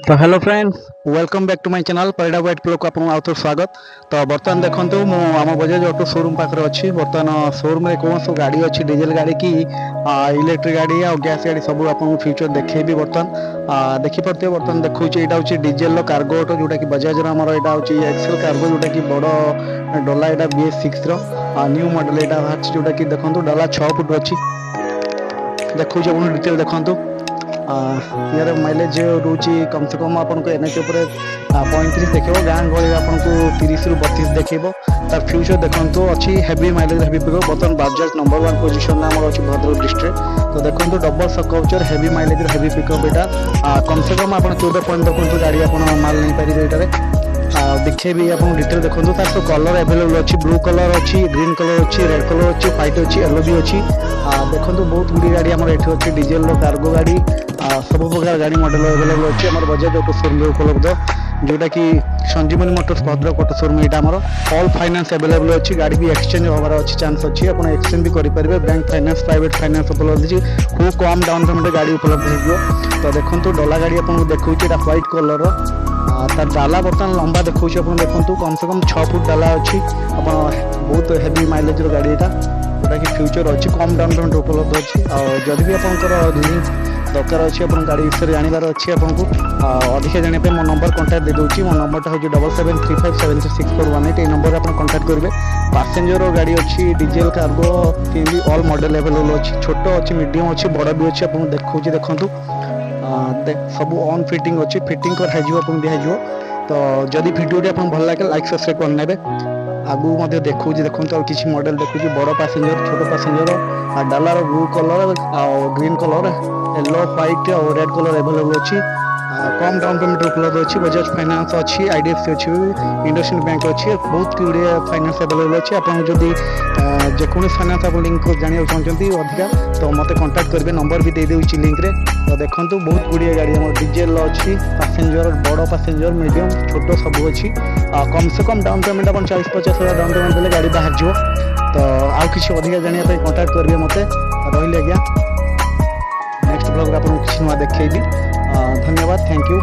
तो hello friends, welcome back to my channel Parida white plough को आपन आउथर स्वागत। तो बर्तमान देखंतु मो आम बजाज ऑटो शोरूम पाखरे अछि। बर्तमान शोरूम रे कोन सब गाड़ी अछि, डीजल गाड़ी की इलेक्ट्रिक गाड़ी आ गैस गाड़ी सब आपन फ्यूचर देखेबी। बर्तमान देखि परते बर्तमान देखौछि एटा होछि डीजल रो कार्गो ऑटो जोटा की बजाज रो हमर एटा होछि एक्सेल कार्गो जोटा की बड़ो डोला एटा BS6 रो न्यू मॉडल एटा अछि जोटा की देखंतु डोला 6 फुट अछि। देखौछि आपन डिटेल देखंतु। यार माइलेज रोची कम से कम आपको एनएच उपर 35 देखो, गाँ गहली आपको 30 ରୁ 32 देखो। तार फ्यूचर देखो अच्छी हेवी माइलेज हेवी पिकअप। बर्तमान बाजाज नंबर 1 पोजिशन आम अच्छी भद्रक डिस्ट्रिक्ट। तो देखो double structure heavy mileage heavy pickup यहाँ कम से कम आप 14 पॉइंट देखो गाड़ी आप माल नहीं पारे ये देखिए भी आप डिटेल देखो। तार सब कलर एभेलेबल अच्छी, ब्लू कलर अच्छी, ग्रीन कलर अच्छी, रेड कलर अच्छी, व्हाइट अच्छी, येलो भी अच्छी। देखो बहुत गुड़ी गाड़ी आम ये अच्छी डीजेल कार्गो गाड़ी सब प्रकार गाड़ी मॉडल एभेलेबल अच्छी आम बजाज ऑटो शोरूम उपलब्ध, जोटा कि संजीवनी मोटर्स भद्रक ऑटो शोरूम यहाँ आम ऑल फाइनेंस एभेलेबल अच्छी। गाड़ी भी एक्सचेंज होबार अच्छी चांस अच्छी, आप एक्सचेंज भी करेंगे। बैंक फाइनेंस प्राइवेट फाइनेंस उपलब्ध अच्छी, खूब कम डाउन पेमेंट गाड़ी उपलब्ध हो। तो देखो डोला गाड़ी आपको देखो व्हाइट कलर तार डाला बर्तमान लंबा देखो देखो कम से कम 6 फुट डाला अच्छी। आप बहुत हेवी माइलेज गाड़ी यहाँ जोटा कि फ्यूचर अच्छी, कम डाउन पेमेंट उपलब्ध अच्छी। जदि भी आप लिंक दरकार अच्छी, आप गाड़ी विषय जानवर अच्छी, आपको अधिक जानापी मो नंबर कंटाक्ट दे दूसरी। मो नंबरटा हूँ 7735736418। ये नंबर आप कंटाक्ट करेंगे। पैसेंजर गाड़ी अच्छी, diesel cargo all model available अच्छी, छोट अच्छी, मीडियम अच्छी, बड़ भी अच्छी। आपको देखो देखो सब ऑन फिटिंग अच्छी, फिटिंग कर दिज्व। तो जदि भिडियो आप भल लगे लाइक सब्सक्राइब करने। आगू देखो देखो किसी मॉडल देखो बड़ पैसेंजर, छोट पैसेंजर डालार blue colour green colour, yellow, white और रेड कलर एभेलेबल अच्छी। कम डाउन पेमेंट उपलब्ध अच्छी। बजाज फाइनेंस अच्छी, IDFC अच्छी, इंडसइंड बैंक अच्छी, बहुत गुड़े फाइनेंस एभेलेबल अच्छी। आपको जदि जेकोसी फाइनेंस आप लिंक जानवा चाहते अधिका तो मत कंटाक्ट करेंगे, नंबर भी दे दूसरी लिंक रे। तो देखो बहुत गुड़िया गाड़ी आम डीजेल अच्छी, पैसेंजर बड़ पैसेंजर, मीडियम, छोट सब अच्छी। कम से कम डाउन पेमेंट आप 40-50 हज़ार डाउन पेमेंट देले गाड़ी बाहर जाव। तो आउ किसी अधिका जानापी कंटाक्ट करेंगे मत। रही आज्ञा, नेक्स्ट ब्लॉग आपको किसी नुआ देखी। धन्यवाद, थैंक यू।